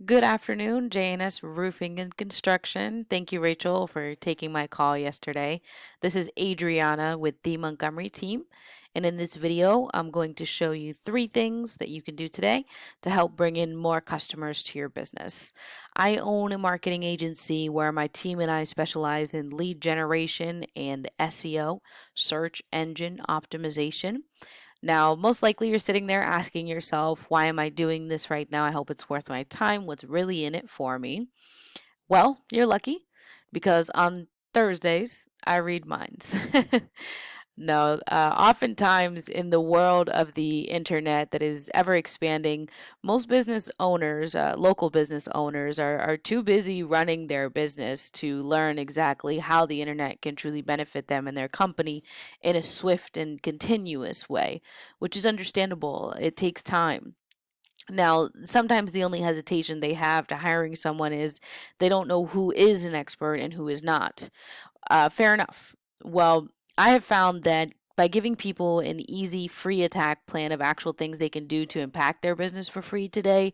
Good afternoon, JNS Roofing and Construction. Thank you, Rachel, for taking my call yesterday. This is Adriana with the Montgomery team. And in this video, I'm going to show you 3 things that you can do today to help bring in more customers to your business. I own a marketing agency where my team and I specialize in lead generation and SEO, search engine optimization. Now, most likely you're sitting there asking yourself, why am I doing this right now? I hope it's worth my time. What's really in it for me? Well, you're lucky because on Thursdays I read minds. No, oftentimes in the world of the internet that is ever expanding, most business owners, local business owners, are too busy running their business to learn exactly how the internet can truly benefit them and their company in a swift and continuous way, which is understandable. It takes time. Now, sometimes the only hesitation they have to hiring someone is they don't know who is an expert and who is not. Fair enough. Well, I have found that by giving people an easy, free attack plan of actual things they can do to impact their business for free today,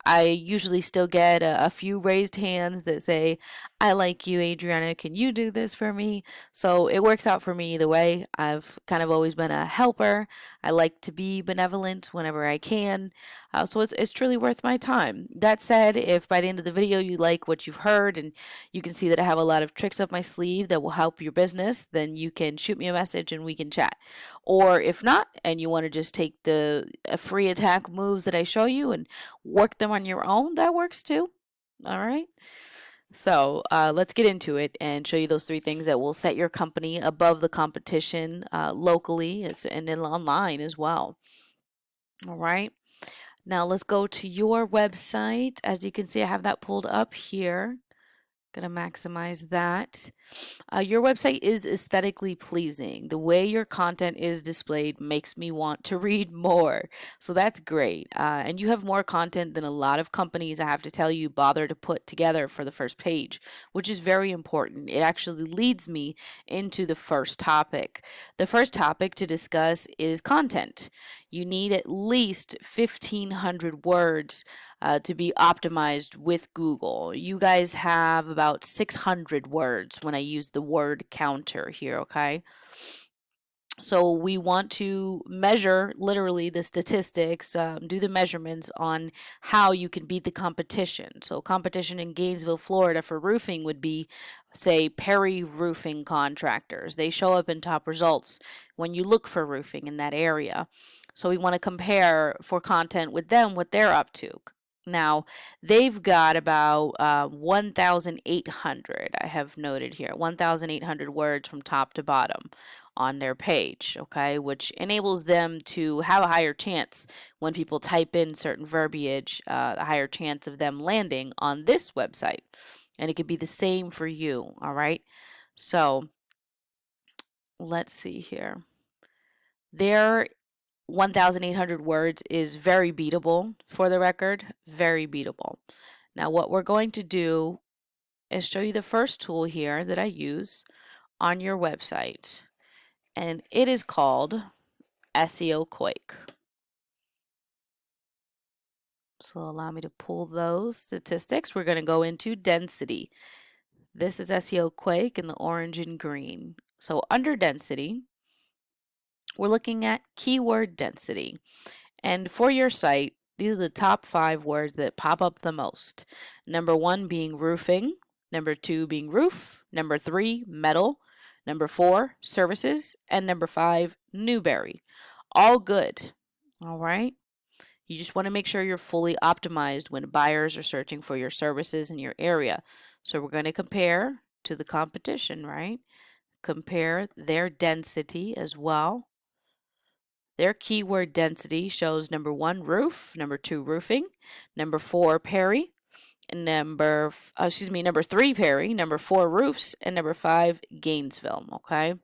I usually still get a few raised hands that say, I like you, Adriana. Can you do this for me? So it works out for me either way. I've kind of always been a helper. I like to be benevolent whenever I can. So it's truly worth my time. That said, if by the end of the video you like what you've heard and you can see that I have a lot of tricks up my sleeve that will help your business, then you can shoot me a message and we can chat. Or if not, and you want to just take the free attack moves that I show you and work them on your own, that works too. All right. So let's get into it and show you those 3 things that will set your company above the competition locally and then online as well. All right. Now let's go to your website. As you can see, I have that pulled up here. Gonna maximize that. Your website is aesthetically pleasing. The way your content is displayed makes me want to read more. So that's great. And you have more content than a lot of companies, I have to tell you, bother to put together for the first page, which is very important. It actually leads me into the first topic. The first topic to discuss is content. You need at least 1,500 words to be optimized with Google. You guys have about 600 words when I use the word counter here, okay? So we want to measure literally the statistics, do the measurements on how you can beat the competition. So competition in Gainesville, Florida for roofing would be, say, Perry Roofing Contractors. They show up in top results when you look for roofing in that area. So we want to compare for content with them what they're up to. Now, they've got about 1,800, I have noted here, 1,800 words from top to bottom on their page, okay, which enables them to have a higher chance when people type in certain verbiage, a higher chance of them landing on this website. And it could be the same for you, all right? So let's see here. Their 1,800 words is very beatable for the record, very beatable. Now, what we're going to do is show you the first tool here that I use on your website, and it is called SEO Quake. So allow me to pull those statistics. We're going to go into density. This is SEO Quake in the orange and green. So under density, we're looking at keyword density. And for your site, these are the top 5 words that pop up the most. Number 1 being roofing, number 2 being roof, number 3 metal, number 4 services, and number 5 Newberry. All good. All right. You just want to make sure you're fully optimized when buyers are searching for your services in your area. So we're going to compare to the competition, right? Compare their density as well. Their keyword density shows number 1 roof, number 2 roofing, number 4 Perry, and number 3 Perry, number 4 roofs, and number 5 Gainesville, okay?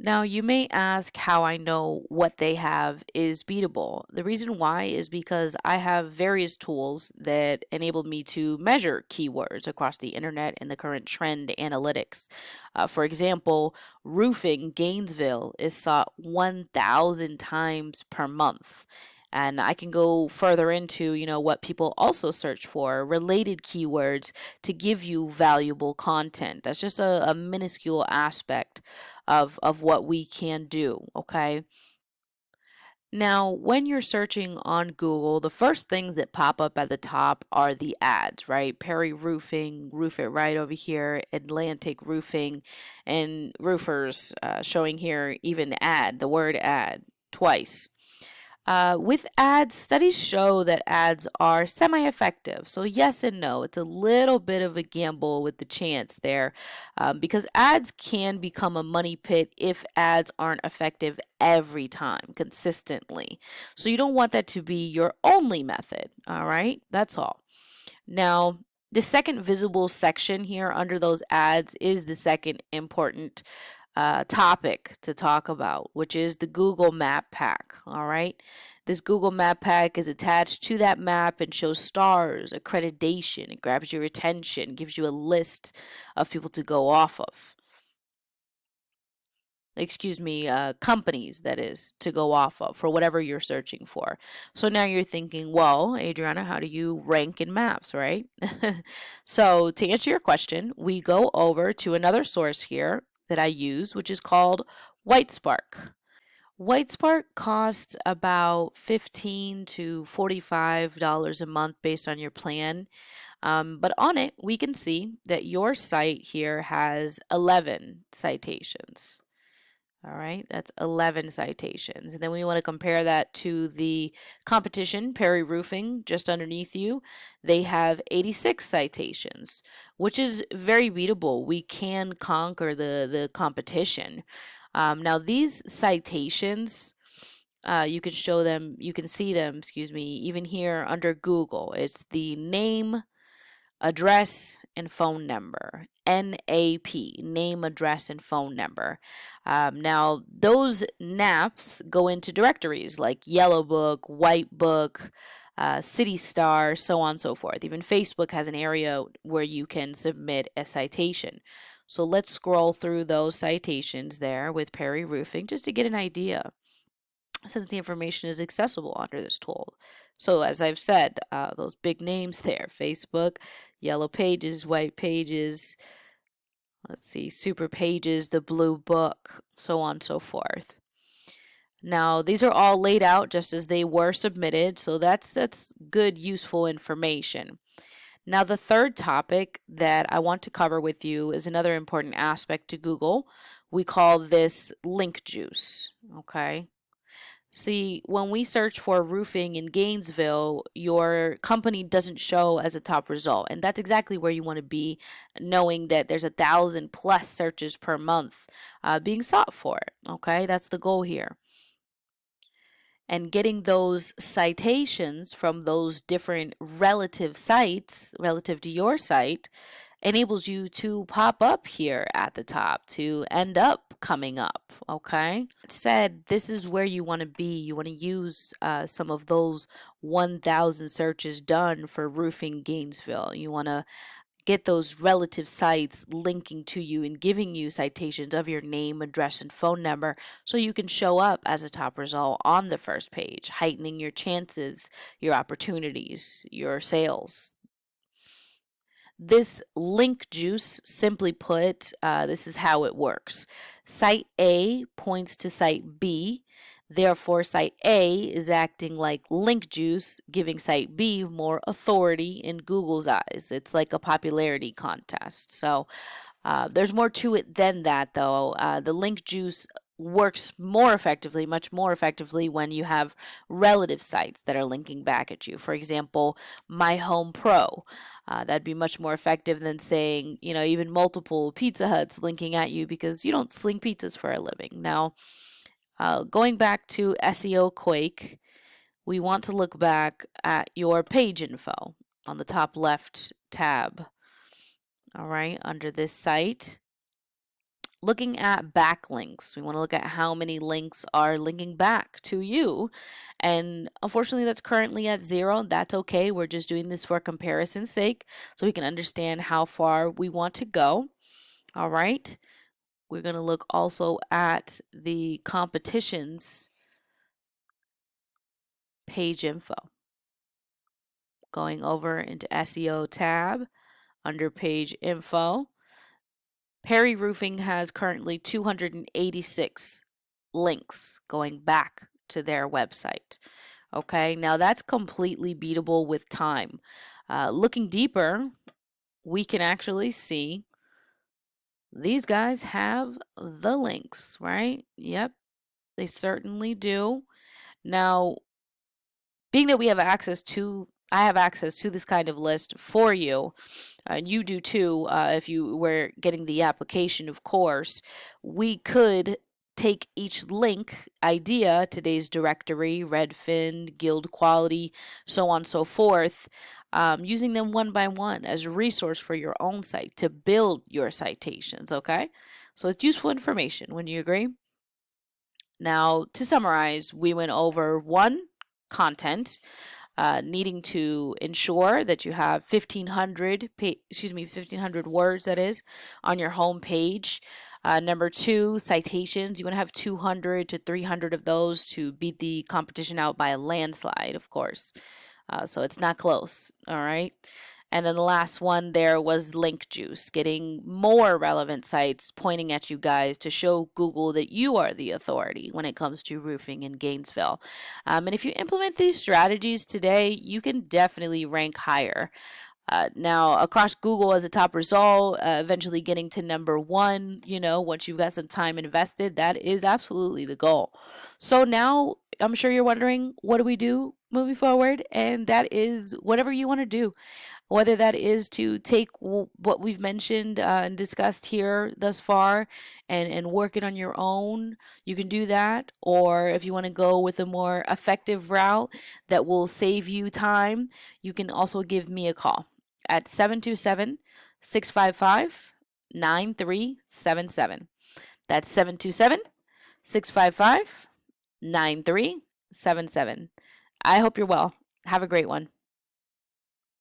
Now, you may ask how I know what they have is beatable. The reason why is because I have various tools that enable me to measure keywords across the internet and the current trend analytics. For example, roofing Gainesville is sought 1,000 times per month. And I can go further into, what people also search for, related keywords to give you valuable content. That's just a minuscule aspect of what we can do, okay? Now, when you're searching on Google, the first things that pop up at the top are the ads, right? Perry Roofing, Roof It Right over here, Atlantic Roofing, and roofers showing here even the word ad twice. With ads, studies show that ads are semi-effective. So yes and no. It's a little bit of a gamble with the chance there, because ads can become a money pit if ads aren't effective every time, consistently. So you don't want that to be your only method. All right, that's all. Now, the second visible section here under those ads is the second important topic to talk about, which is the Google Map Pack. All right. This Google Map Pack is attached to that map and shows stars, accreditation. It grabs your attention, gives you a list of people to go off of. Excuse me, companies, that is, to go off of for whatever you're searching for. So now you're thinking, well, Adriana, how do you rank in maps, right? So to answer your question, we go over to another source here that I use, which is called WhiteSpark. WhiteSpark costs about $15 to $45 a month based on your plan. But on it, we can see that your site here has 11 citations. All right, that's 11 citations. And then we want to compare that to the competition, Perry Roofing, just underneath you. They have 86 citations, which is very beatable. We can conquer the competition. Now, these citations, you can show them, you can see them, excuse me, even here under Google. It's the name, address, and phone number. NAP, name, address, and phone number. Now, those NAPs go into directories like Yellow Book, White Book, City Star, so on and so forth. Even Facebook has an area where you can submit a citation. So let's scroll through those citations there with Perry Roofing just to get an idea, since the information is accessible under this tool. So as I've said, those big names there: Facebook, Yellow Pages, White Pages, let's see, Super Pages, the Blue Book, so on and so forth. Now, these are all laid out just as they were submitted, so that's good, useful information. Now, the third topic that I want to cover with you is another important aspect to Google. We call this link juice, okay? See, when we search for roofing in Gainesville, your company doesn't show as a top result. And that's exactly where you want to be, knowing that there's 1,000 plus searches per month being sought for. Okay, that's the goal here. And getting those citations from those different relative sites, relative to your site, enables you to pop up here at the top, to end up coming up, okay? That said, this is where you want to be. You want to use some of those 1,000 searches done for roofing Gainesville. You want to get those relative sites linking to you and giving you citations of your name, address, and phone number so you can show up as a top result on the first page, heightening your chances, your opportunities, your sales. This link juice, simply put, this is how it works. Site A points to site B. Therefore, site A is acting like link juice, giving site B more authority in Google's eyes. It's like a popularity contest. So there's more to it than that, though. The link juice works more effectively, much more effectively, when you have relative sites that are linking back at you. For example, My Home Pro. That'd be much more effective than saying, even multiple Pizza Huts linking at you because you don't sling pizzas for a living. Now, going back to SEO Quake, we want to look back at your page info on the top left tab. All right, under this site. Looking at backlinks, we want to look at how many links are linking back to you. And unfortunately, that's currently at 0. That's okay. We're just doing this for comparison's sake so we can understand how far we want to go. All right. We're going to look also at the competitions page info. Going over into SEO tab under page info. Perry Roofing has currently 286 links going back to their website. Okay, now that's completely beatable with time. Looking deeper, we can actually see these guys have the links, right? Yep, they certainly do. Now, being that we have access to, I have access to this kind of list for you, and you do too, if you were getting the application, of course, we could take each link idea, today's directory, Redfin, Guild Quality, so on and so forth, using them one by one as a resource for your own site to build your citations, okay? So it's useful information. Wouldn't you agree? Now, to summarize, we went over one, content, needing to ensure that you have 1,500 words, that is, on your home page. Number two, citations. You want to have 200 to 300 of those to beat the competition out by a landslide, of course. So it's not close, all right? And then the last one there was link juice, getting more relevant sites pointing at you guys to show Google that you are the authority when it comes to roofing in Gainesville. And if you implement these strategies today, you can definitely rank higher. Now, across Google as a top result, eventually getting to number one, once you've got some time invested, that is absolutely the goal. So now I'm sure you're wondering, what do we do moving forward? And that is whatever you want to do, whether that is to take what we've mentioned and discussed here thus far and work it on your own, you can do that. Or if you want to go with a more effective route that will save you time, you can also give me a call at 727-655-9377. That's 727-655-9377. I hope you're well. Have a great one.